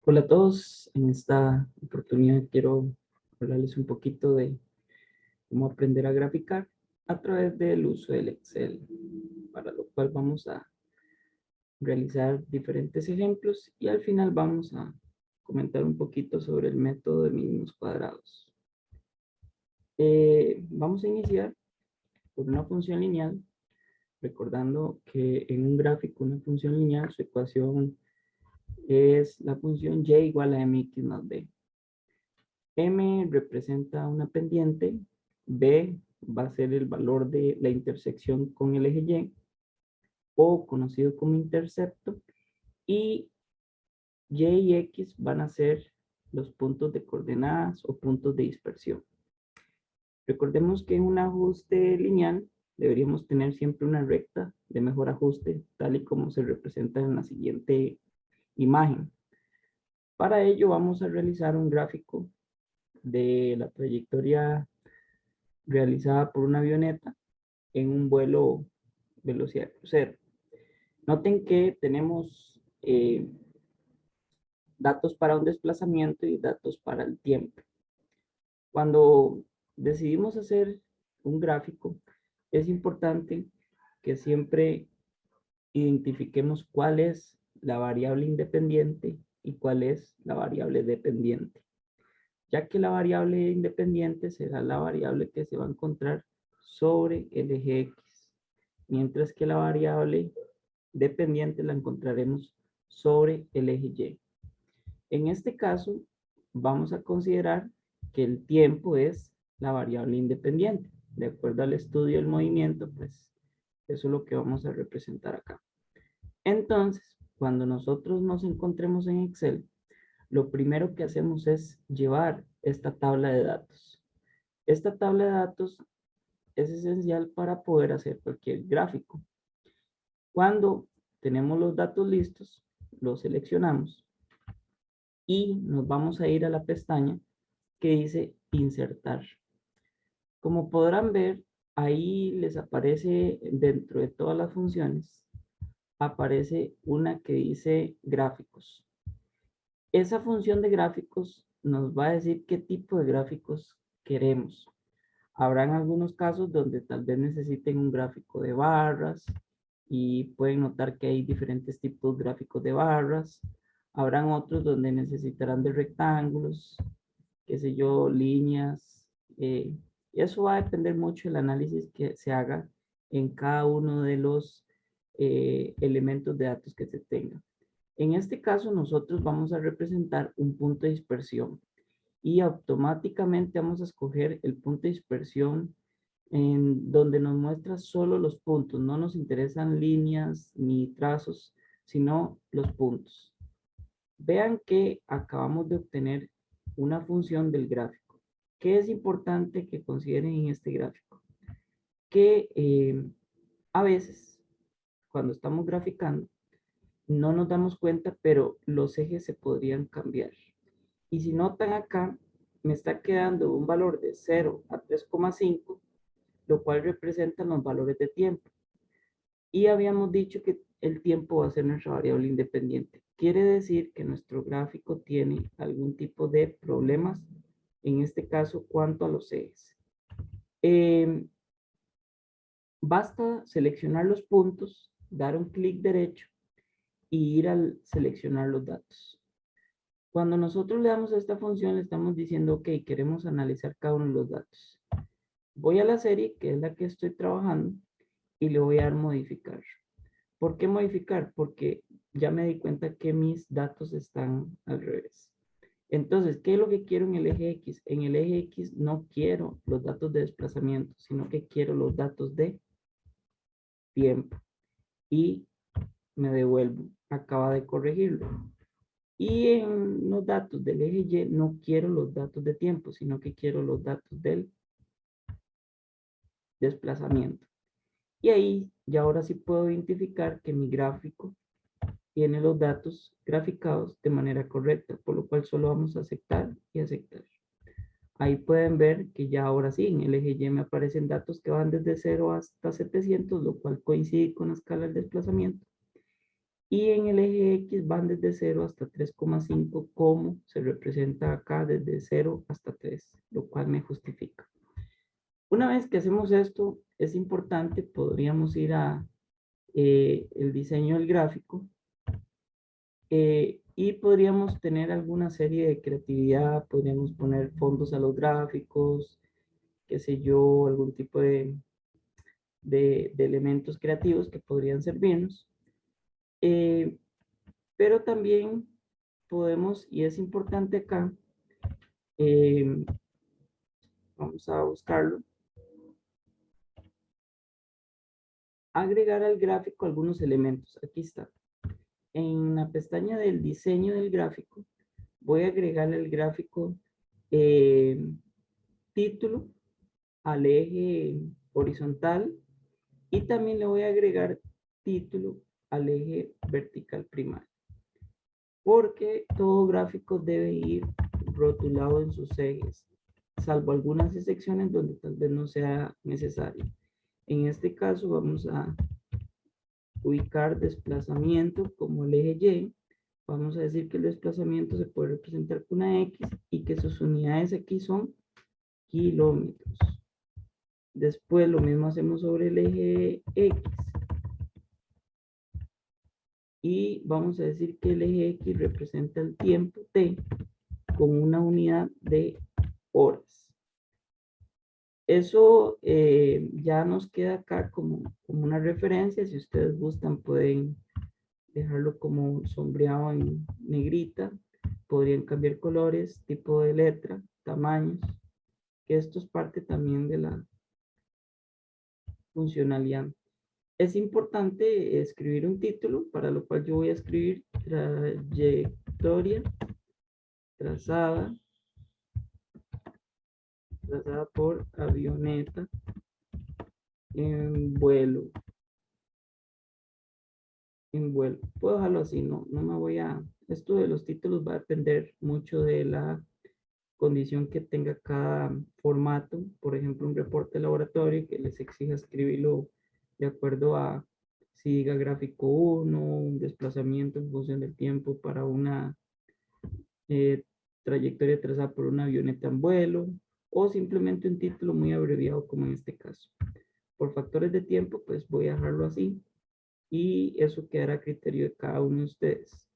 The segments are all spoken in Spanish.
Hola a todos, en esta oportunidad quiero hablarles un poquito de cómo aprender a graficar a través del uso del Excel, para lo cual vamos a realizar diferentes ejemplos y al final vamos a comentar un poquito sobre el método de mínimos cuadrados. Vamos a iniciar por una función lineal, recordando que en un gráfico una función lineal su ecuación es la función y igual a mx más b. M representa una pendiente, B va a ser el valor de la intersección con el eje Y, o conocido como intercepto, y X van a ser los puntos de coordenadas o puntos de dispersión. Recordemos que en un ajuste lineal deberíamos tener siempre una recta de mejor ajuste, tal y como se representa en la siguiente imagen. Para ello vamos a realizar un gráfico de la trayectoria realizada por una avioneta en un vuelo velocidad crucero. Noten que tenemos datos para un desplazamiento y datos para el tiempo. Cuando decidimos hacer un gráfico, es importante que siempre identifiquemos cuál es la variable independiente y cuál es la variable dependiente, ya que la variable independiente será la variable que se va a encontrar sobre el eje X, mientras que la variable dependiente la encontraremos sobre el eje Y. En este caso, vamos a considerar que el tiempo es la variable independiente. De acuerdo al estudio del movimiento, pues eso es lo que vamos a representar acá. Entonces, cuando nosotros nos encontremos en Excel, lo primero que hacemos es llevar esta tabla de datos. Esta tabla de datos es esencial para poder hacer cualquier gráfico. Cuando tenemos los datos listos, los seleccionamos y nos vamos a ir a la pestaña que dice insertar. Como podrán ver, ahí les aparece dentro de todas las funciones, aparece una que dice gráficos. Esa función de gráficos nos va a decir qué tipo de gráficos queremos. Habrán algunos casos donde tal vez necesiten un gráfico de barras y pueden notar que hay diferentes tipos gráficos de barras. Habrán otros donde necesitarán de rectángulos, qué sé yo, líneas. Y eso va a depender mucho del análisis que se haga en cada uno de los elementos de datos que se tengan. En este caso, nosotros vamos a representar un punto de dispersión y automáticamente vamos a escoger el punto de dispersión en donde nos muestra solo los puntos. No nos interesan líneas ni trazos, sino los puntos. Vean que acabamos de obtener una función del gráfico. ¿Qué es importante que consideren en este gráfico? Que a veces, cuando estamos graficando, no nos damos cuenta, pero los ejes se podrían cambiar. Y si notan acá, me está quedando un valor de 0 a 3,5, lo cual representa los valores de tiempo. Y habíamos dicho que el tiempo va a ser nuestra variable independiente. Quiere decir que nuestro gráfico tiene algún tipo de problemas, en este caso, cuanto a los ejes. Basta seleccionar los puntos, dar un clic derecho y ir al seleccionar los datos. Cuando nosotros le damos a esta función, le estamos diciendo, ok, queremos analizar cada uno de los datos. Voy a la serie, que es la que estoy trabajando, y le voy a dar modificar. ¿Por qué modificar? Porque ya me di cuenta que mis datos están al revés. Entonces, ¿qué es lo que quiero en el eje X? En el eje X no quiero los datos de desplazamiento, sino que quiero los datos de tiempo. Y me devuelvo. Acaba de corregirlo. Y en los datos del eje Y no quiero los datos de tiempo, sino que quiero los datos del desplazamiento. Y ahí ya ahora sí puedo identificar que mi gráfico tiene los datos graficados de manera correcta, por lo cual solo vamos a aceptar y aceptar. Ahí pueden ver que ya ahora sí, en el eje Y me aparecen datos que van desde 0 hasta 700, lo cual coincide con la escala del desplazamiento. Y en el eje X van desde 0 hasta 3,5, como se representa acá desde 0 hasta 3, lo cual me justifica. Una vez que hacemos esto, es importante, podríamos ir a el diseño del gráfico y podríamos tener alguna serie de creatividad, podríamos poner fondos a los gráficos, qué sé yo, algún tipo de elementos creativos que podrían servirnos. Pero también podemos, y es importante acá, vamos a buscarlo, agregar al gráfico algunos elementos. Aquí está. En la pestaña del diseño del gráfico, voy a agregar el gráfico título al eje horizontal y también le voy a agregar título al eje vertical primario. Porque todo gráfico debe ir rotulado en sus ejes, salvo algunas excepciones donde tal vez no sea necesario. En este caso vamos a ubicar desplazamiento como el eje Y. Vamos a decir que el desplazamiento se puede representar con una X y que sus unidades aquí son kilómetros. Después lo mismo hacemos sobre el eje X. Y vamos a decir que el eje X representa el tiempo T con una unidad de horas. Eso ya nos queda acá como una referencia. Si ustedes gustan, pueden dejarlo como sombreado en negrita. Podrían cambiar colores, tipo de letra, tamaños, que esto es parte también de la funcionalidad. Es importante escribir un título, para lo cual yo voy a escribir trayectoria trazada por avioneta en vuelo. Puedo dejarlo así, no me voy a... Esto de los títulos va a depender mucho de la condición que tenga cada formato. Por ejemplo, un reporte de laboratorio que les exija escribirlo de acuerdo a si diga gráfico 1, un desplazamiento en función del tiempo para una trayectoria trazada por una avioneta en vuelo, o simplemente un título muy abreviado como en este caso. Por factores de tiempo, pues voy a dejarlo así y eso quedará a criterio de cada uno de ustedes.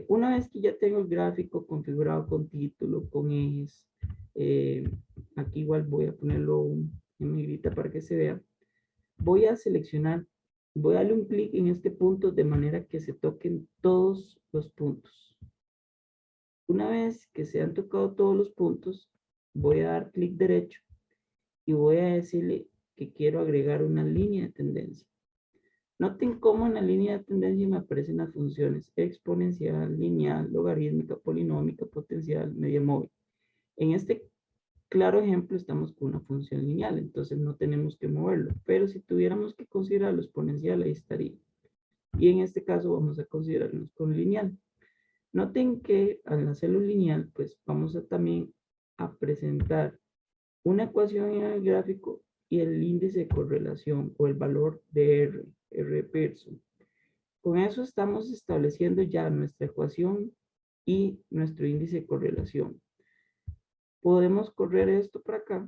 Una vez que ya tengo el gráfico configurado con título, con ejes, aquí igual voy a ponerlo en negrita para que se vea. Voy a seleccionar, voy a darle un clic en este punto de manera que se toquen todos los puntos. Una vez que se han tocado todos los puntos, voy a dar clic derecho y voy a decirle que quiero agregar una línea de tendencia. Noten cómo en la línea de tendencia me aparecen las funciones exponencial, lineal, logarítmica, polinómica, potencial, media móvil. En este claro ejemplo estamos con una función lineal, entonces no tenemos que moverlo, pero si tuviéramos que considerarlo exponencial, ahí estaría. Y en este caso vamos a considerarnos con lineal. Noten que al hacerlo lineal, pues vamos a también a presentar una ecuación en el gráfico y el índice de correlación o el valor de R Pearson. Con eso estamos estableciendo ya nuestra ecuación y nuestro índice de correlación. Podemos correr esto para acá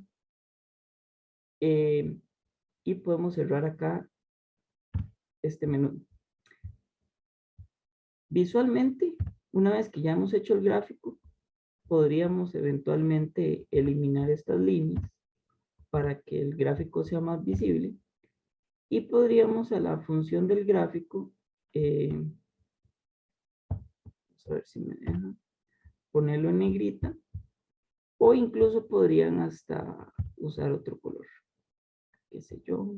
y podemos cerrar acá este menú. Visualmente, una vez que ya hemos hecho el gráfico, podríamos eventualmente eliminar estas líneas para que el gráfico sea más visible y podríamos a la función del gráfico, vamos a ver si me deja ponerlo en negrita, o incluso podrían hasta usar otro color, qué sé yo,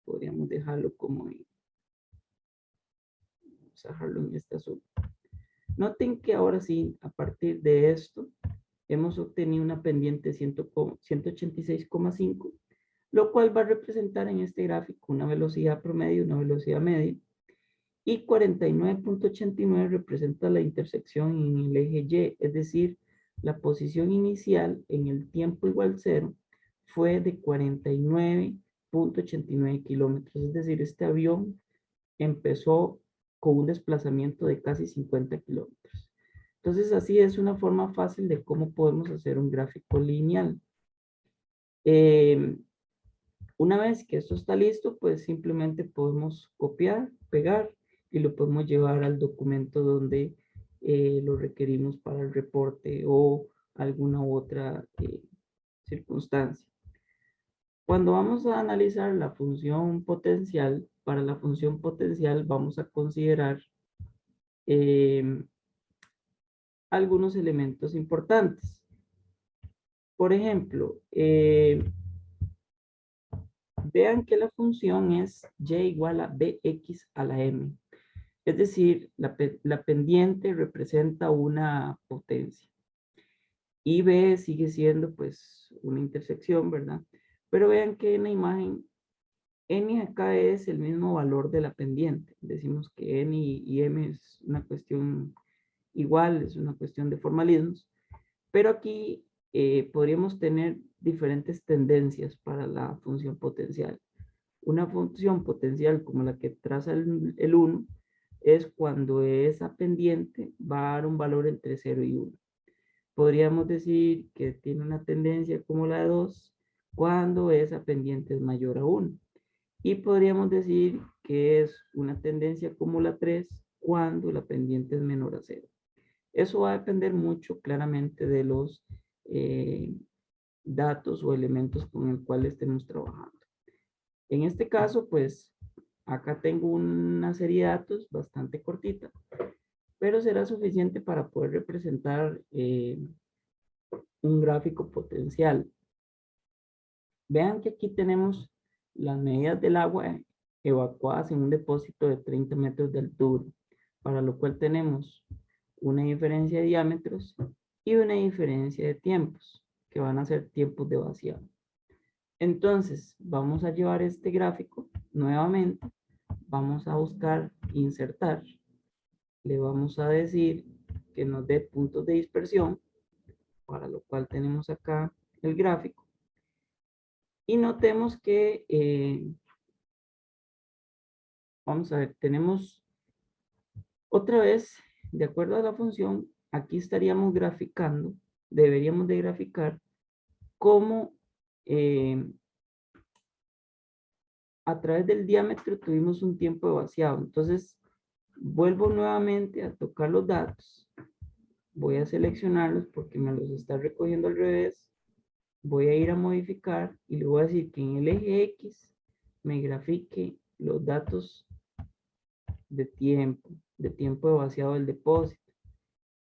podríamos dejarlo como en, vamos a dejarlo en este azul. Noten que ahora sí, a partir de esto, hemos obtenido una pendiente 186,5, lo cual va a representar en este gráfico una velocidad promedio, una velocidad media, y 49,89 representa la intersección en el eje Y, es decir, la posición inicial en el tiempo igual 0 fue de 49,89 kilómetros, es decir, este avión empezó con un desplazamiento de casi 50 kilómetros. Entonces, así es una forma fácil de cómo podemos hacer un gráfico lineal. Una vez que esto está listo, pues simplemente podemos copiar, pegar y lo podemos llevar al documento donde lo requerimos para el reporte o alguna otra circunstancia. Cuando vamos a analizar la función potencial, para la función potencial vamos a considerar algunos elementos importantes. Por ejemplo, vean que la función es y igual a bx a la m. Es decir, la pendiente representa una potencia. Y B sigue siendo pues una intersección, ¿verdad? Pero vean que en la imagen n acá es el mismo valor de la pendiente. Decimos que n y m es una cuestión igual, es una cuestión de formalismos. Pero aquí podríamos tener diferentes tendencias para la función potencial. Una función potencial como la que traza el 1 es cuando esa pendiente va a dar un valor entre 0 y 1. Podríamos decir que tiene una tendencia como la de 2 cuando esa pendiente es mayor a 1. Y podríamos decir que es una tendencia como la 3 cuando la pendiente es menor a 0. Eso va a depender mucho claramente de los datos o elementos con el cual estemos trabajando. En este caso, pues, acá tengo una serie de datos bastante cortita, pero será suficiente para poder representar un gráfico potencial. Vean que aquí tenemos las medidas del agua evacuadas en un depósito de 30 metros de altura, para lo cual tenemos una diferencia de diámetros y una diferencia de tiempos, que van a ser tiempos de vaciado. Entonces, vamos a llevar este gráfico nuevamente, vamos a buscar insertar, le vamos a decir que nos dé puntos de dispersión, para lo cual tenemos acá el gráfico. Y notemos que, vamos a ver, tenemos otra vez, de acuerdo a la función, aquí estaríamos graficando, deberíamos de graficar cómo a través del diámetro tuvimos un tiempo de vaciado. Entonces, vuelvo nuevamente a tocar los datos. Voy a seleccionarlos porque me los está recogiendo al revés. Voy a ir a modificar y le voy a decir que en el eje X me grafique los datos de tiempo de vaciado del depósito.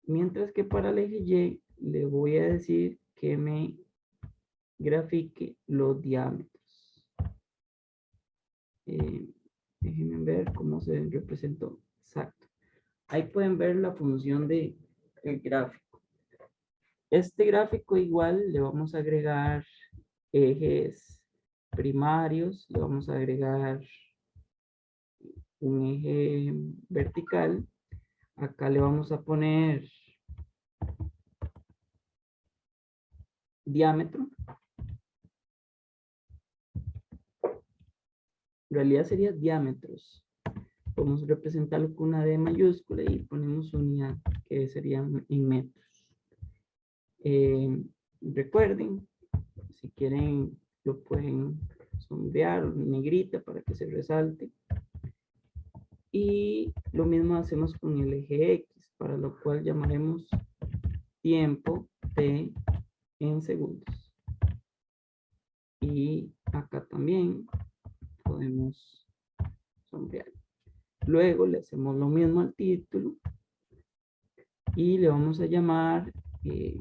Mientras que para el eje Y le voy a decir que me grafique los diámetros. Déjenme ver cómo se representó. Exacto. Ahí pueden ver la función del gráfico. Este gráfico igual le vamos a agregar ejes primarios, le vamos a agregar un eje vertical. Acá le vamos a poner diámetro. En realidad sería diámetros. Podemos representarlo con una D mayúscula y ponemos unidad, que serían en metros. Recuerden, si quieren, lo pueden sombrear negrita para que se resalte. Y lo mismo hacemos con el eje X, para lo cual llamaremos tiempo T en segundos. Y acá también podemos sombrear. Luego le hacemos lo mismo al título y le vamos a llamar, de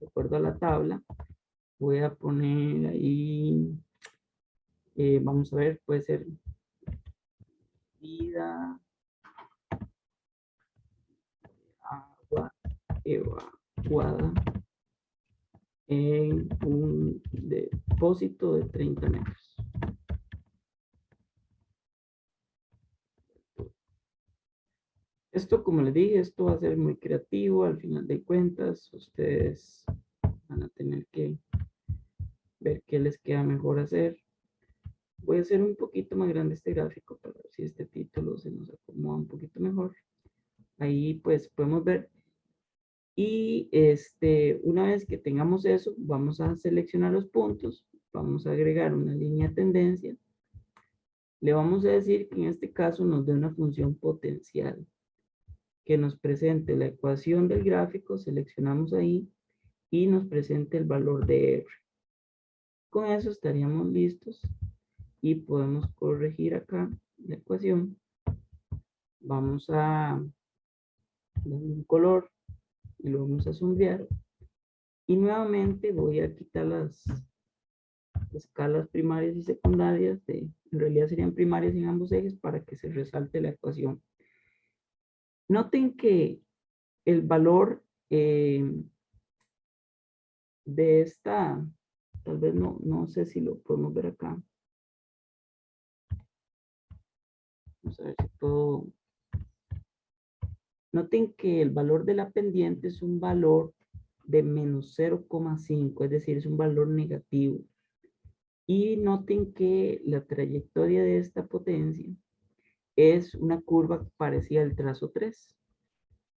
acuerdo a la tabla, voy a poner ahí, vamos a ver, puede ser vida, agua evacuada en un depósito de 30 metros. Esto, como les dije, esto va a ser muy creativo. Al final de cuentas, ustedes van a tener que ver qué les queda mejor hacer. Voy a hacer un poquito más grande este gráfico para ver si este título se nos acomoda un poquito mejor. Ahí pues podemos ver. Y una vez que tengamos eso, vamos a seleccionar los puntos, vamos a agregar una línea de tendencia. Le vamos a decir que en este caso nos dé una función potencial, que nos presente la ecuación del gráfico, seleccionamos ahí y nos presente el valor de R. Con eso estaríamos listos y podemos corregir acá la ecuación. Vamos a darle un color y lo vamos a sombrear. Y nuevamente voy a quitar las escalas primarias y secundarias, en realidad serían primarias en ambos ejes para que se resalte la ecuación. Noten que el valor de esta, tal vez no sé si lo podemos ver acá. Vamos a ver si puedo. Noten que el valor de la pendiente es un valor de menos 0,5, es decir, es un valor negativo. Y noten que la trayectoria de esta potencia es una curva parecida al trazo 3,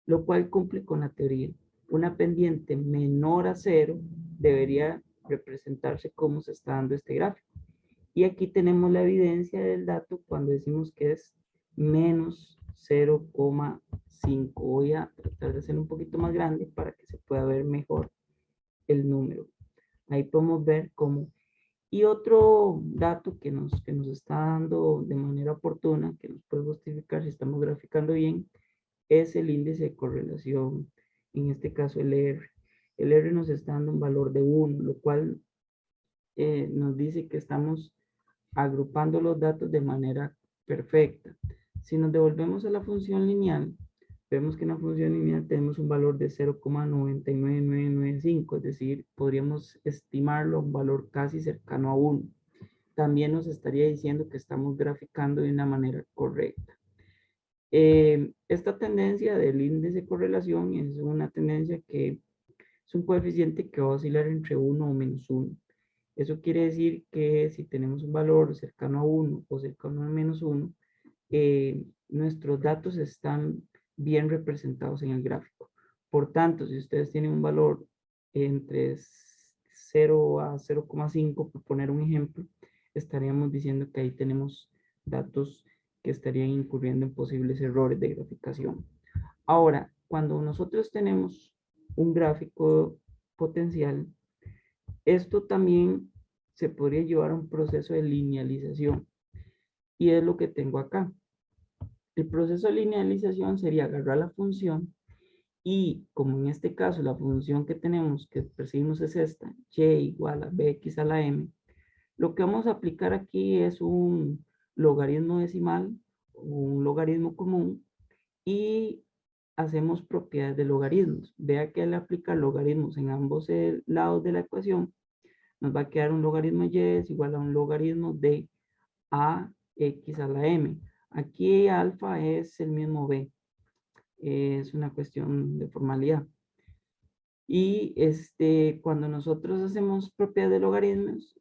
lo cual cumple con la teoría. Una pendiente menor a 0 debería representarse como se está dando este gráfico. Y aquí tenemos la evidencia del dato cuando decimos que es menos 0,5. Voy a tratar de hacerlo un poquito más grande para que se pueda ver mejor el número. Ahí podemos ver cómo. Y otro dato que nos está dando de manera oportuna, que nos puede justificar si estamos graficando bien, es el índice de correlación, en este caso el R. El R nos está dando un valor de 1, lo cual nos dice que estamos agrupando los datos de manera perfecta. Si nos devolvemos a la función lineal, vemos que en la función lineal tenemos un valor de 0,99995, es decir, podríamos estimarlo a un valor casi cercano a 1. También nos estaría diciendo que estamos graficando de una manera correcta. Esta tendencia del índice de correlación es una tendencia que es un coeficiente que va a oscilar entre 1 o menos 1. Eso quiere decir que si tenemos un valor cercano a 1 o cercano a menos 1, nuestros datos están bien representados en el gráfico. Por tanto, si ustedes tienen un valor entre 0 a 0,5, por poner un ejemplo, estaríamos diciendo que ahí tenemos datos que estarían incurriendo en posibles errores de graficación. Ahora, cuando nosotros tenemos un gráfico potencial, esto también se podría llevar a un proceso de linealización. Y es lo que tengo acá. El proceso de linealización sería agarrar la función y, como en este caso la función que tenemos, que percibimos es esta, y igual a bx a la m, lo que vamos a aplicar aquí es un logaritmo decimal, un logaritmo común, y hacemos propiedades de logaritmos. Vea que al aplicar logaritmos en ambos lados de la ecuación, nos va a quedar un logaritmo y es igual a un logaritmo de ax a la m. Aquí alfa es el mismo b. Es una cuestión de formalidad. Y cuando nosotros hacemos propiedad de logaritmos,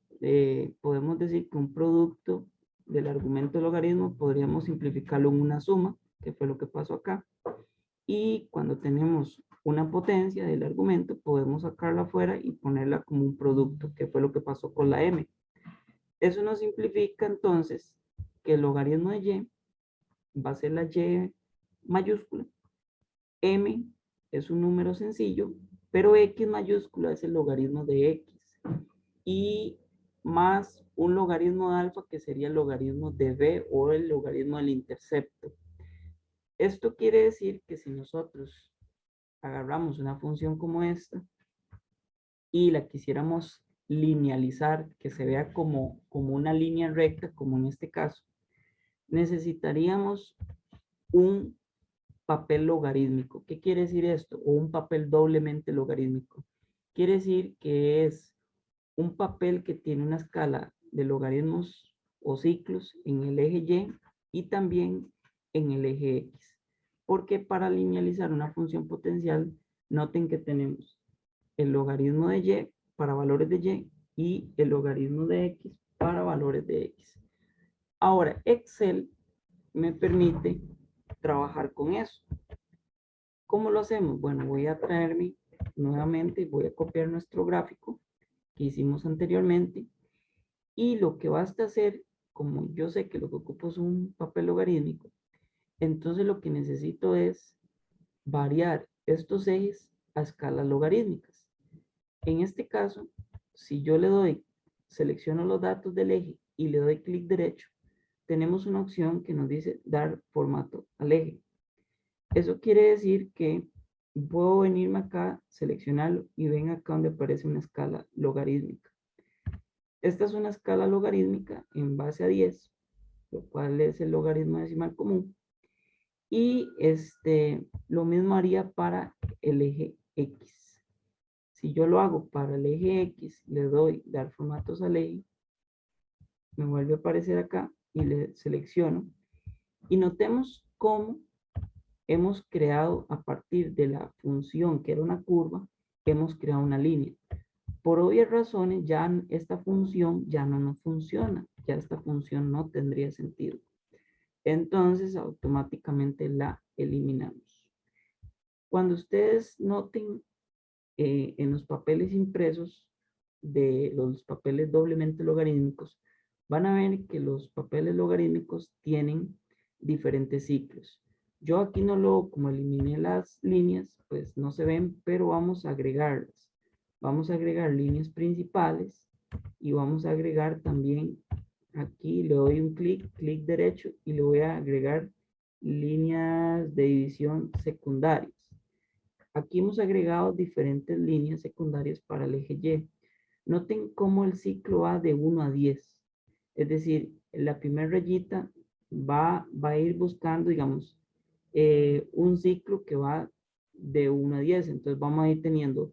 podemos decir que un producto del argumento de logaritmo podríamos simplificarlo en una suma, que fue lo que pasó acá. Y cuando tenemos una potencia del argumento, podemos sacarla afuera y ponerla como un producto, que fue lo que pasó con la m. Eso nos simplifica entonces que el logaritmo de y va a ser la y mayúscula. M es un número sencillo, pero x mayúscula es el logaritmo de x. Y más un logaritmo de alfa que sería el logaritmo de b o el logaritmo del intercepto. Esto quiere decir que si nosotros agarramos una función como esta y la quisiéramos linealizar, que se vea como una línea recta, como en este caso, necesitaríamos un papel logarítmico. ¿Qué quiere decir esto? O un papel doblemente logarítmico. Quiere decir que es un papel que tiene una escala de logaritmos o ciclos en el eje y también en el eje X. Porque para linealizar una función potencial, noten que tenemos el logaritmo de y para valores de y el logaritmo de x para valores de x. Ahora, Excel me permite trabajar con eso. ¿Cómo lo hacemos? Bueno, voy a traerme nuevamente, voy a copiar nuestro gráfico que hicimos anteriormente y lo que basta hacer, como yo sé que lo que ocupo es un papel logarítmico, entonces lo que necesito es variar estos ejes a escalas logarítmicas. En este caso, si yo le doy, selecciono los datos del eje y le doy clic derecho, tenemos una opción que nos dice dar formato al eje. Eso quiere decir que puedo venirme acá, seleccionarlo y ven acá donde aparece una escala logarítmica. Esta es una escala logarítmica en base a 10, lo cual es el logaritmo decimal común. Y lo mismo haría para el eje X. Si yo lo hago para el eje X, le doy dar formatos al eje, me vuelve a aparecer acá y le selecciono. Y notemos cómo hemos creado a partir de la función que era una curva, hemos creado una línea. Por obvias razones, ya esta función ya no nos funciona, ya esta función no tendría sentido. Entonces, automáticamente la eliminamos. Cuando ustedes noten en los papeles impresos de los papeles doblemente logarítmicos, van a ver que los papeles logarítmicos tienen diferentes ciclos. Yo aquí no lo, como eliminé las líneas, pues no se ven, pero vamos a agregarlas. Vamos a agregar líneas principales y vamos a agregar también, aquí le doy un clic derecho y le voy a agregar líneas de división secundarias. Aquí hemos agregado diferentes líneas secundarias para el eje Y. Noten cómo el ciclo va de 1 a 10. Es decir, la primera rayita va a ir buscando, digamos, un ciclo que va de 1 a 10. Entonces vamos a ir teniendo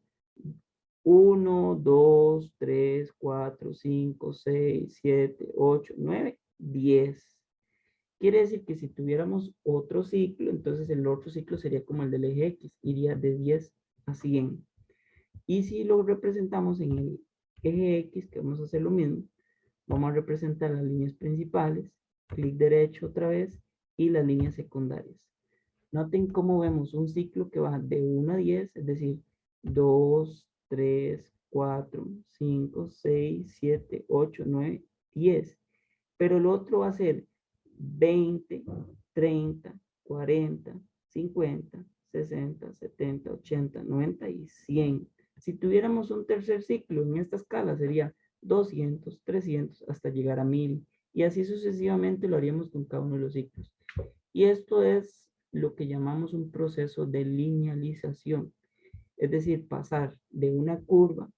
1, 2, 3, 4, 5, 6, 7, 8, 9, 10. Quiere decir que si tuviéramos otro ciclo, entonces el otro ciclo sería como el del eje X, iría de 10 a 100. Y si lo representamos en el eje X, que vamos a hacer lo mismo, vamos a representar las líneas principales, clic derecho otra vez, y las líneas secundarias. Noten cómo vemos un ciclo que va de 1 a 10, es decir, 2, 3, 4, 5, 6, 7, 8, 9, 10. Pero el otro va a ser 20, 30, 40, 50, 60, 70, 80, 90 y 100. Si tuviéramos un tercer ciclo en esta escala sería 200, 300 hasta llegar a 1000 y así sucesivamente lo haríamos con cada uno de los ciclos. Y esto es lo que llamamos un proceso de linealización, es decir, pasar de una curva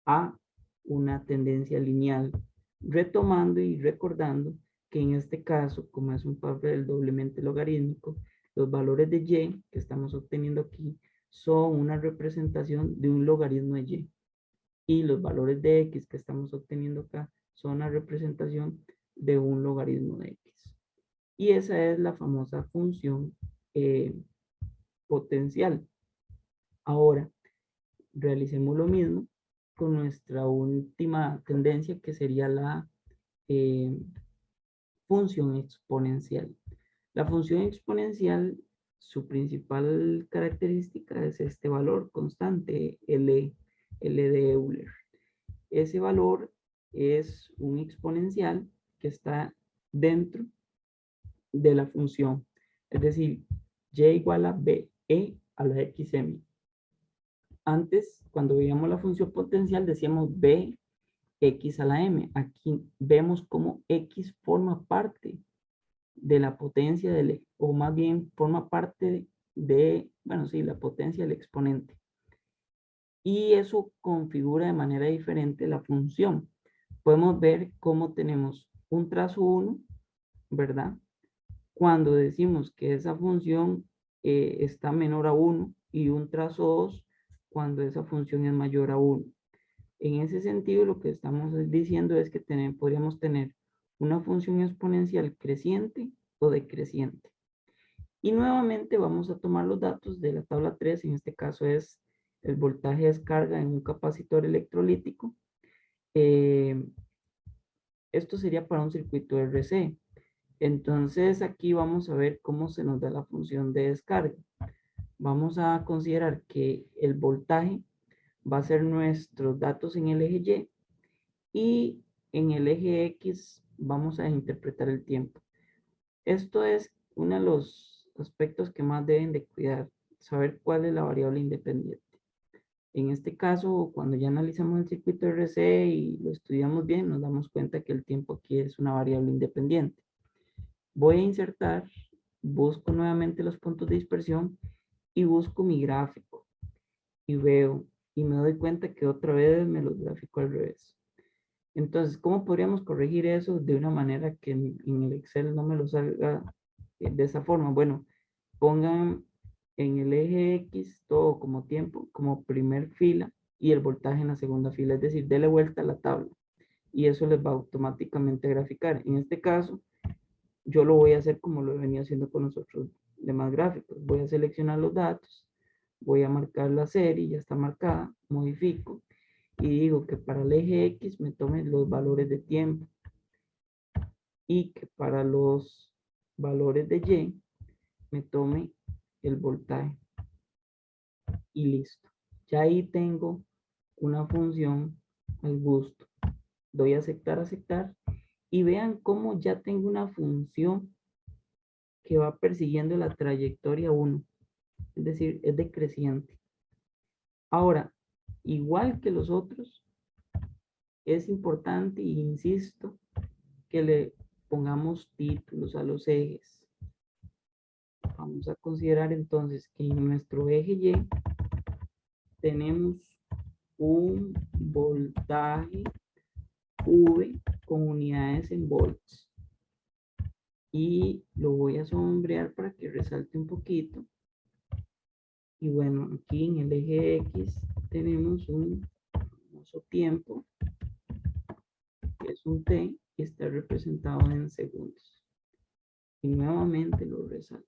a una tendencia lineal, retomando y recordando que en este caso, como es un papel doblemente logarítmico, los valores de y que estamos obteniendo aquí son una representación de un logaritmo de y. Y los valores de x que estamos obteniendo acá son una representación de un logaritmo de x. Y esa es la famosa función potencial. Ahora, realicemos lo mismo con nuestra última tendencia, que sería la eh, función exponencial. La función exponencial, su principal característica es este valor constante, L de Euler. Ese valor es un exponencial que está dentro de la función. Es decir, y igual a b e a la xm. Antes, cuando veíamos la función potencial, decíamos b x a la m. Aquí vemos cómo x forma parte de la potencia del, o más bien forma parte de, bueno, sí, la potencia del exponente. Y eso configura de manera diferente la función. Podemos ver cómo tenemos un trazo 1, ¿verdad? Cuando decimos que esa función está menor a 1 y un trazo 2 cuando esa función es mayor a 1. En ese sentido, lo que estamos diciendo es que podríamos tener una función exponencial creciente o decreciente. Y nuevamente vamos a tomar los datos de la tabla 3, en este caso es el voltaje de descarga en un capacitor electrolítico. Esto sería para un circuito RC. Entonces aquí vamos a ver cómo se nos da la función de descarga. Vamos a considerar que el voltaje va a ser nuestros datos en el eje Y y en el eje X vamos a interpretar el tiempo. Esto es uno de los aspectos que más deben de cuidar, saber cuál es la variable independiente. En este caso, cuando ya analizamos el circuito RC y lo estudiamos bien, nos damos cuenta que el tiempo aquí es una variable independiente. Voy a insertar, busco nuevamente los puntos de dispersión y busco mi gráfico y veo y me doy cuenta que otra vez me los grafico al revés. Entonces, ¿cómo podríamos corregir eso de una manera que en el Excel no me lo salga de esa forma? Bueno, pongan en el eje X todo como tiempo, como primer fila y el voltaje en la segunda fila, es decir, dele vuelta a la tabla y eso les va automáticamente a graficar. En este caso, yo lo voy a hacer como lo he venido haciendo con los otros demás gráficos. Voy a seleccionar los datos, voy a marcar la serie, ya está marcada, modifico y digo que para el eje X me tome los valores de tiempo y que para los valores de Y me tome el voltaje y listo. Ya ahí tengo una función al gusto. Doy a aceptar, aceptar y vean cómo ya tengo una función que va persiguiendo la trayectoria 1, es decir, es decreciente. Ahora, igual que los otros, es importante, y insisto, que le pongamos títulos a los ejes. Vamos a considerar entonces que en nuestro eje Y tenemos un voltaje V con unidades en volts. Y lo voy a sombrear para que resalte un poquito. Y bueno, aquí en el eje X tenemos un famoso tiempo, que es un T, y está representado en segundos. Y nuevamente lo resalto.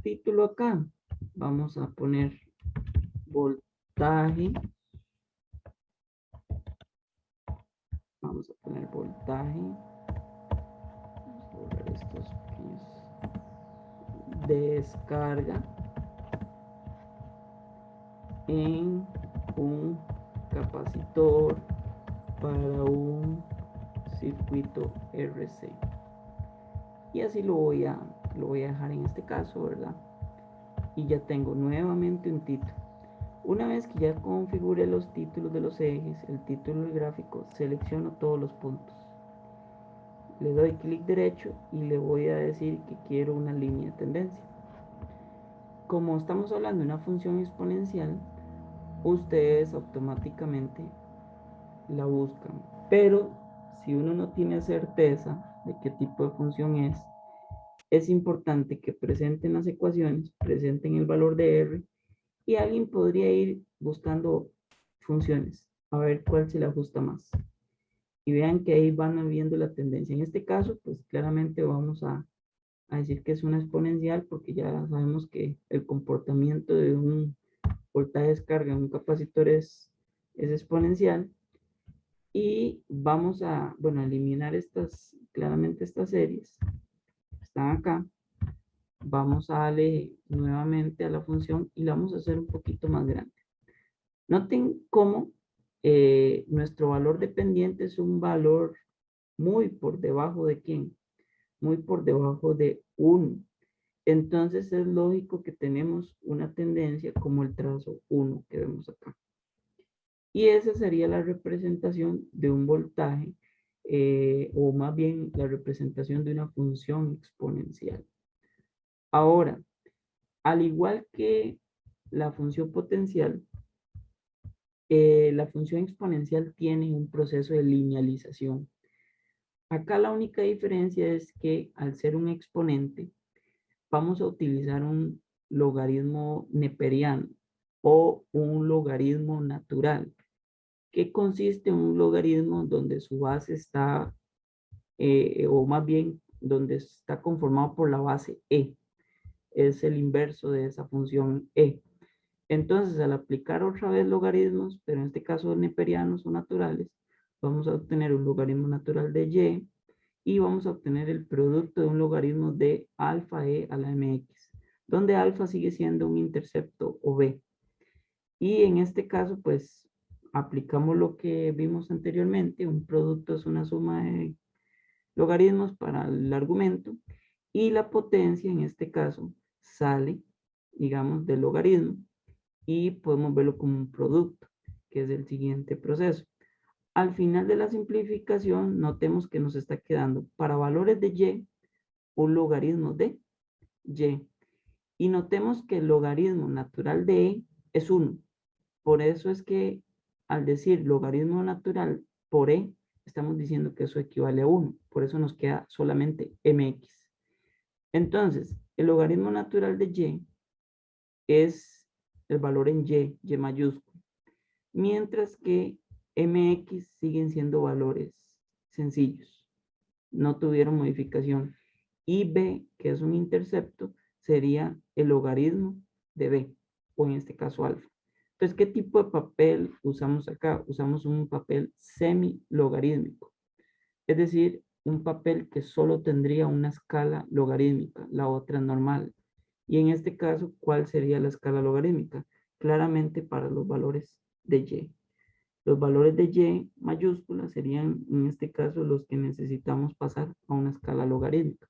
Título acá, vamos a poner voltaje. Vamos a poner voltaje. Vamos a borrar estos pequeños. Descarga en un capacitor para un circuito RC. Y así lo voy a dejar en este caso, ¿verdad? Y ya tengo nuevamente un título. Una vez que ya configure los títulos de los ejes, el título del gráfico, selecciono todos los puntos. Le doy clic derecho y le voy a decir que quiero una línea de tendencia. Como estamos hablando de una función exponencial, ustedes automáticamente la buscan. Pero si uno no tiene certeza de qué tipo de función es importante que presenten las ecuaciones, presenten el valor de R y alguien podría ir buscando funciones a ver cuál se le ajusta más. Y vean que ahí van viendo la tendencia. En este caso, pues claramente vamos a decir que es una exponencial porque ya sabemos que el comportamiento de un voltaje descarga en un capacitor es exponencial. Y vamos a, bueno, eliminar claramente estas series. Están acá. Vamos a darle nuevamente a la función y la vamos a hacer un poquito más grande. Noten cómo nuestro valor dependiente es un valor muy por debajo de ¿quién? Muy por debajo de 1. Entonces es lógico que tenemos una tendencia como el trazo 1 que vemos acá. Y esa sería la representación de un voltaje, o más bien la representación de una función exponencial. Ahora, al igual que la función potencial, la función exponencial tiene un proceso de linealización. Acá la única diferencia es que al ser un exponente, vamos a utilizar un logaritmo neperiano o un logaritmo natural, que consiste en un logaritmo donde su base está, o más bien donde está conformado por la base e. Es el inverso de esa función e. Entonces, al aplicar otra vez logaritmos, pero en este caso neperianos o naturales, vamos a obtener un logaritmo natural de y y vamos a obtener el producto de un logaritmo de alfa e a la mx, donde alfa sigue siendo un intercepto o b. Y en este caso, pues, aplicamos lo que vimos anteriormente. Un producto es una suma de logaritmos para el argumento y la potencia, en este caso, sale, digamos, del logaritmo y podemos verlo como un producto, que es el siguiente proceso. Al final de la simplificación, notemos que nos está quedando para valores de y un logaritmo de y. Y notemos que el logaritmo natural de e es 1. Por eso es que al decir logaritmo natural por e, estamos diciendo que eso equivale a 1. Por eso nos queda solamente mx. Entonces, el logaritmo natural de y es el valor en y mayúsculo. Mientras que mx siguen siendo valores sencillos. No tuvieron modificación. Y b, que es un intercepto, sería el logaritmo de b, o en este caso alfa. Entonces, ¿qué tipo de papel usamos acá? Usamos un papel semi-logarítmico. Es decir, un papel que solo tendría una escala logarítmica, la otra normal. Y en este caso, ¿cuál sería la escala logarítmica? Claramente para los valores de y. Los valores de y mayúsculas serían, en este caso, los que necesitamos pasar a una escala logarítmica.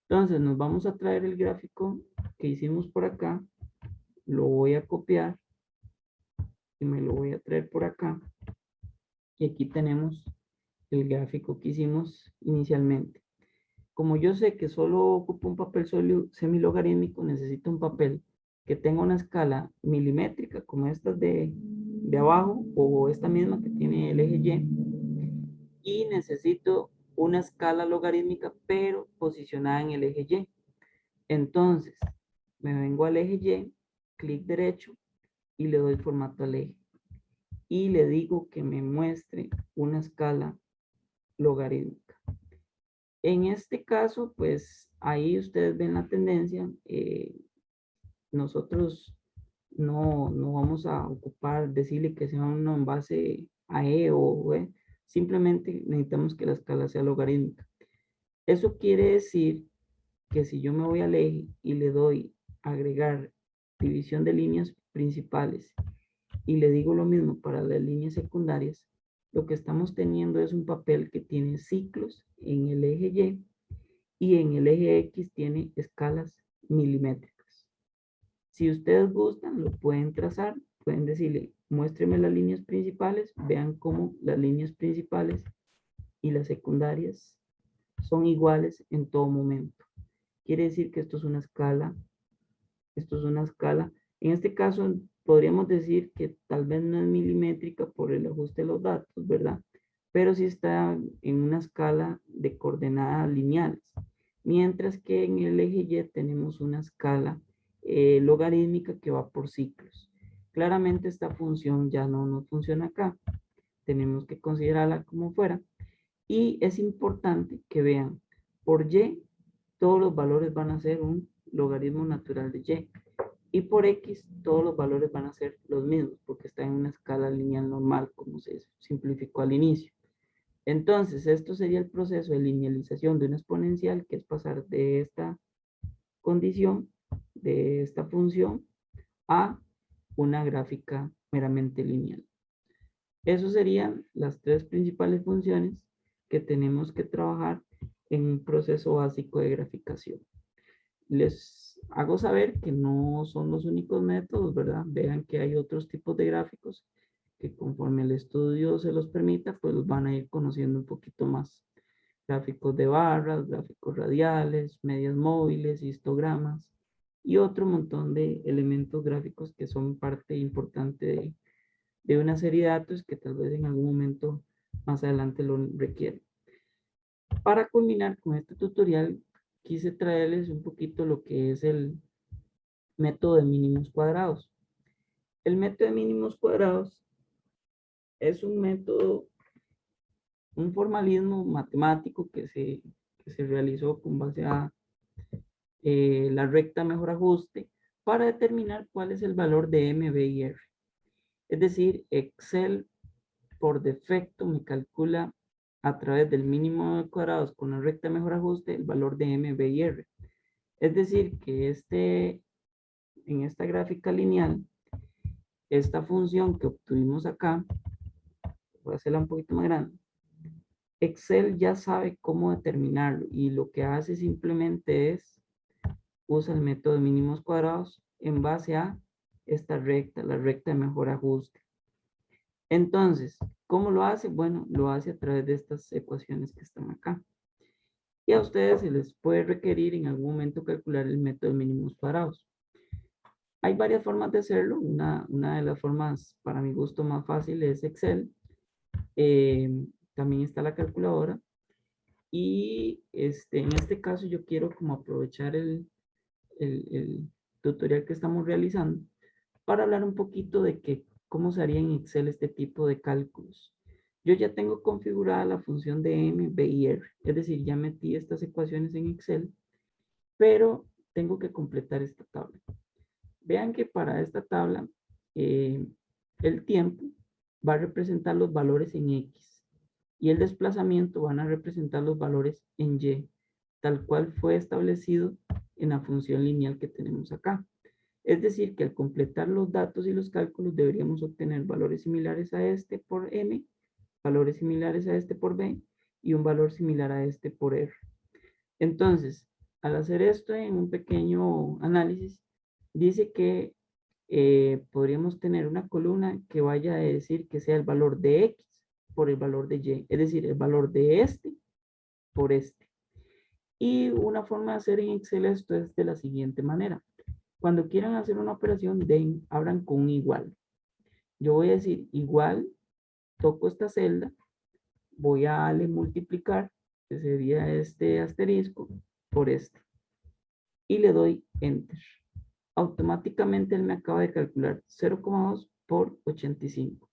Entonces, nos vamos a traer el gráfico que hicimos por acá. Lo voy a copiar y me lo voy a traer por acá. Y aquí tenemos el gráfico que hicimos inicialmente. Como yo sé que solo ocupo un papel semilogarítmico, necesito un papel que tenga una escala milimétrica, como estas de abajo, o esta misma que tiene el eje Y necesito una escala logarítmica, pero posicionada en el eje Y. Entonces, me vengo al eje Y, clic derecho, y le doy formato al eje. Y le digo que me muestre una escala logarítmica. En este caso, pues ahí ustedes ven la tendencia. Nosotros no vamos a ocupar, decirle que sea uno en base a E o B. Simplemente necesitamos que la escala sea logarítmica. Eso quiere decir que si yo me voy al eje y le doy agregar división de líneas principales y le digo lo mismo para las líneas secundarias, lo que estamos teniendo es un papel que tiene ciclos en el eje y en el eje X tiene escalas milimétricas. Si ustedes gustan, lo pueden trazar, pueden decirle, muéstreme las líneas principales, vean cómo las líneas principales y las secundarias son iguales en todo momento. Quiere decir que esto es una escala, esto es una escala. En este caso, podríamos decir que tal vez no es milimétrica por el ajuste de los datos, ¿verdad? Pero sí está en una escala de coordenadas lineales. Mientras que en el eje Y tenemos una escala logarítmica que va por ciclos. Claramente esta función ya no funciona acá. Tenemos que considerarla como fuera. Y es importante que vean, por Y, todos los valores van a ser un logaritmo natural de Y. Y por X, todos los valores van a ser los mismos, porque está en una escala lineal normal, como se simplificó al inicio. Entonces, esto sería el proceso de linealización de una exponencial, que es pasar de esta condición, de esta función, a una gráfica meramente lineal. Esas serían las tres principales funciones que tenemos que trabajar en un proceso básico de graficación. Les hago saber que no son los únicos métodos, ¿verdad? Vean que hay otros tipos de gráficos que conforme el estudio se los permita, pues los van a ir conociendo un poquito más. Gráficos de barras, gráficos radiales, medias móviles, histogramas y otro montón de elementos gráficos que son parte importante de una serie de datos que tal vez en algún momento más adelante lo requieren. Para culminar con este tutorial, quise traerles un poquito lo que es el método de mínimos cuadrados. El método de mínimos cuadrados es un método, un formalismo matemático que se realizó con base a la recta mejor ajuste para determinar cuál es el valor de M, B y R. Es decir, Excel por defecto me calcula a través del mínimo de cuadrados con la recta de mejor ajuste el valor de M, B y R. Es decir, que en esta gráfica lineal, esta función que obtuvimos acá, voy a hacerla un poquito más grande, Excel ya sabe cómo determinarlo y lo que hace simplemente es usa el método de mínimos cuadrados en base a esta recta, la recta de mejor ajuste. Entonces, ¿cómo lo hace? Bueno, lo hace a través de estas ecuaciones que están acá. Y a ustedes se les puede requerir en algún momento calcular el método de mínimos cuadrados. Hay varias formas de hacerlo. Una de las formas, para mi gusto, más fácil es Excel. También está la calculadora. Y en este caso yo quiero como aprovechar el tutorial que estamos realizando para hablar un poquito de cómo se haría en Excel este tipo de cálculos. Yo ya tengo configurada la función de M, B y R. Es decir, ya metí estas ecuaciones en Excel, pero tengo que completar esta tabla. Vean que para esta tabla, el tiempo va a representar los valores en X y el desplazamiento van a representar los valores en Y, tal cual fue establecido en la función lineal que tenemos acá. Es decir, que al completar los datos y los cálculos deberíamos obtener valores similares a este por M, valores similares a este por B y un valor similar a este por R. Entonces, al hacer esto en un pequeño análisis, dice que podríamos tener una columna que vaya a decir que sea el valor de X por el valor de Y, es decir, el valor de este por este. Y una forma de hacer en Excel esto es de la siguiente manera. Cuando quieran hacer una operación, abran con un igual. Yo voy a decir igual, toco esta celda, voy a darle multiplicar, que sería este asterisco, por este. Y le doy Enter. Automáticamente él me acaba de calcular 0,2 por 85.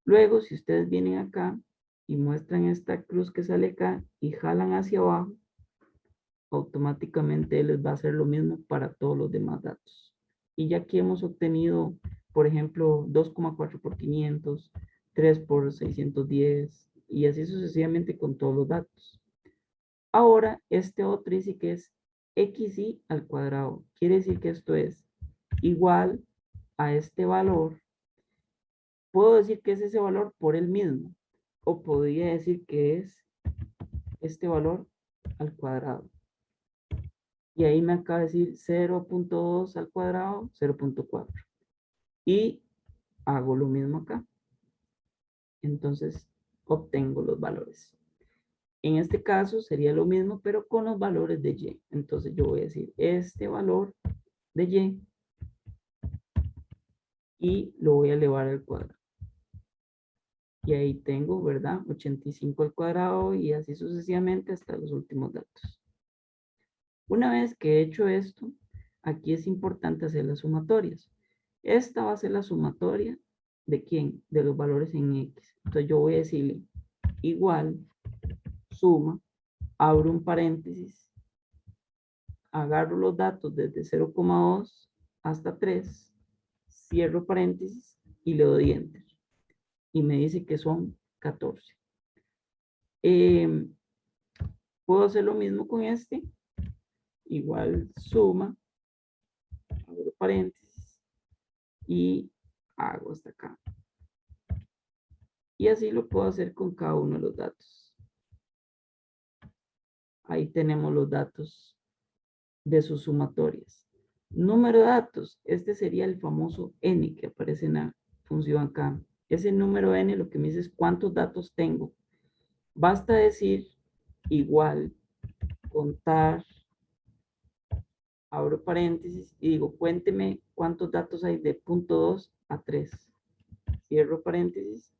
Luego, si ustedes vienen acá y muestran esta cruz que sale acá y jalan hacia abajo, automáticamente él les va a hacer lo mismo para todos los demás datos. Y ya aquí hemos obtenido, por ejemplo, 2,4 por 500, 3 por 610 y así sucesivamente con todos los datos. Ahora, este otro dice que es xy al cuadrado. Quiere decir que esto es igual a este valor. Puedo decir que es ese valor por él mismo. O podría decir que es este valor al cuadrado. Y ahí me acaba de decir 0.2 al cuadrado, 0.4. Y hago lo mismo acá. Entonces, obtengo los valores. En este caso sería lo mismo, pero con los valores de y. Entonces yo voy a decir este valor de y lo voy a elevar al cuadrado. Y ahí tengo, ¿verdad? 85 al cuadrado y así sucesivamente hasta los últimos datos. Una vez que he hecho esto, aquí es importante hacer las sumatorias. Esta va a ser la sumatoria ¿de quién? De los valores en X. Entonces yo voy a decirle igual, suma, abro un paréntesis, agarro los datos desde 0,2 hasta 3, cierro paréntesis y le doy Enter. Y me dice que son 14. Puedo hacer lo mismo con este. Igual suma, abro paréntesis y hago hasta acá. Y así lo puedo hacer con cada uno de los datos. Ahí tenemos los datos de sus sumatorias. Número de datos. Este sería el famoso n que aparece en la función acá. Ese número n lo que me dice es cuántos datos tengo. Basta decir igual, contar, abro paréntesis y digo, cuénteme cuántos datos hay de punto 2 a 3. Cierro paréntesis.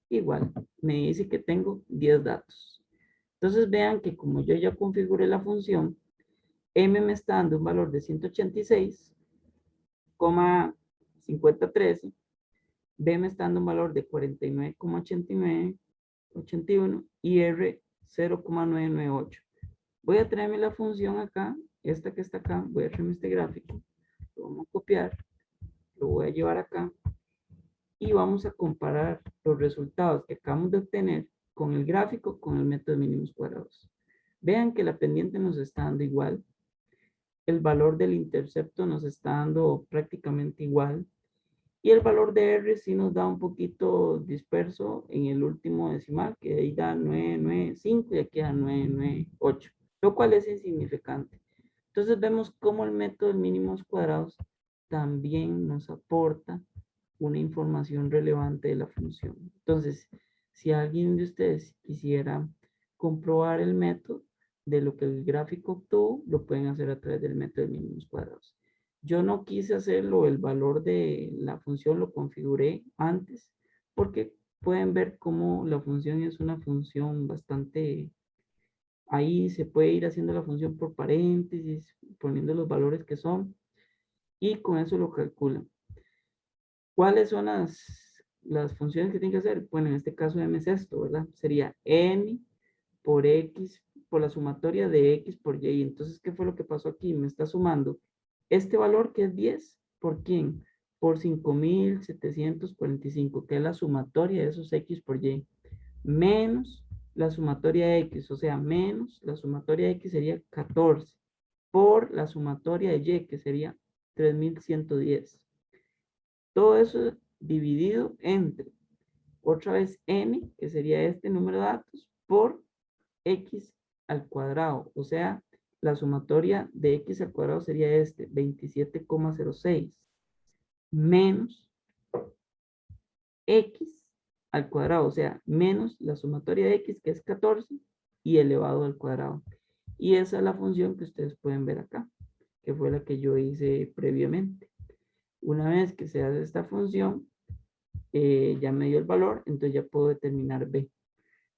Igual, me dice que tengo 10 datos. Entonces vean que como yo ya configuré la función, m me está dando un valor de 186,5013, b me está dando un valor de 49,8981 y r 0,998. Voy a traerme la función acá, esta que está acá, voy a traerme este gráfico, lo vamos a copiar, lo voy a llevar acá y vamos a comparar los resultados que acabamos de obtener con el gráfico con el método de mínimos cuadrados. Vean que la pendiente nos está dando igual, el valor del intercepto nos está dando prácticamente igual, y el valor de R sí nos da un poquito disperso en el último decimal, que ahí da 995 y aquí da 998, lo cual es insignificante. Entonces vemos cómo el método de mínimos cuadrados también nos aporta una información relevante de la función. Entonces, si alguien de ustedes quisiera comprobar el método de lo que el gráfico obtuvo, lo pueden hacer a través del método de mínimos cuadrados. Yo no quise hacerlo, el valor de la función lo configuré antes, porque pueden ver cómo la función es una función bastante, ahí se puede ir haciendo la función por paréntesis, poniendo los valores que son, y con eso lo calculan. ¿Cuáles son las funciones que tienen que hacer? Bueno, en este caso m es esto, ¿verdad? Sería n por x, por la sumatoria de x por y. Entonces, ¿qué fue lo que pasó aquí? Me está sumando este valor que es 10, ¿por quién? Por 5.745, que es la sumatoria de esos x por y, menos la sumatoria de x, o sea, menos la sumatoria de x sería 14, por la sumatoria de y, que sería 3.110. Todo eso dividido entre, otra vez, n, que sería este número de datos, por x al cuadrado. O sea, la sumatoria de x al cuadrado sería este, 27,06, menos x al cuadrado. O sea, menos la sumatoria de x, que es 14, y elevado al cuadrado. Y esa es la función que ustedes pueden ver acá, que fue la que yo hice previamente. Una vez que se hace esta función, ya me dio el valor, entonces ya puedo determinar B.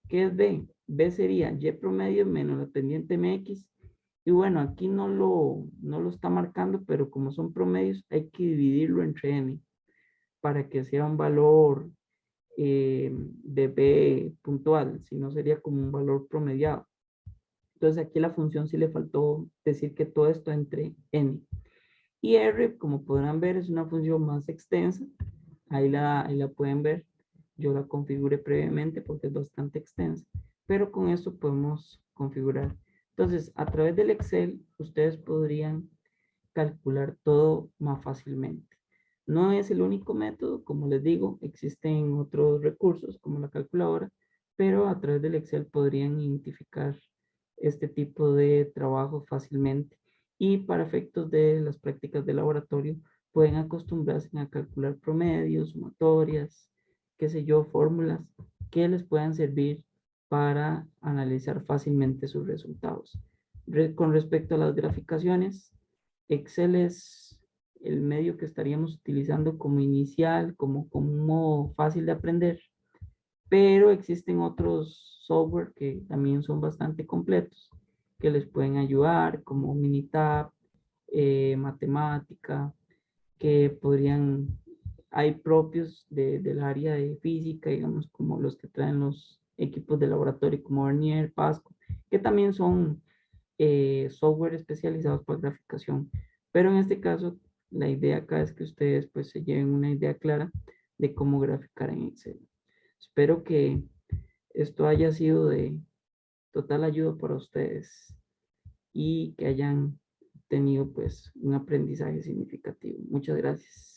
¿Qué es B? B sería Y promedio menos la pendiente MX. Y bueno, aquí no lo está marcando, pero como son promedios, hay que dividirlo entre N para que sea un valor de B puntual, si no sería como un valor promediado. Entonces aquí la función sí le faltó decir que todo esto entre N. Y R, como podrán ver, es una función más extensa. Ahí la pueden ver. Yo la configuré previamente porque es bastante extensa. Pero con esto podemos configurar. Entonces, a través del Excel, ustedes podrían calcular todo más fácilmente. No es el único método, como les digo, existen otros recursos como la calculadora, pero a través del Excel podrían identificar este tipo de trabajo fácilmente. Y para efectos de las prácticas de laboratorio, pueden acostumbrarse a calcular promedios, sumatorias, qué sé yo, fórmulas que les puedan servir para analizar fácilmente sus resultados. Con respecto a las graficaciones, Excel es el medio que estaríamos utilizando como inicial, como un modo fácil de aprender, pero existen otros software que también son bastante completos, que les pueden ayudar, como Minitab, Matemática, que podrían, hay propios del área de física, digamos, como los que traen los equipos de laboratorio, como Vernier, Pasco, que también son software especializados para graficación. Pero en este caso, la idea acá es que ustedes pues se lleven una idea clara de cómo graficar en Excel. Espero que esto haya sido de total ayuda para ustedes y que hayan tenido pues un aprendizaje significativo. Muchas gracias.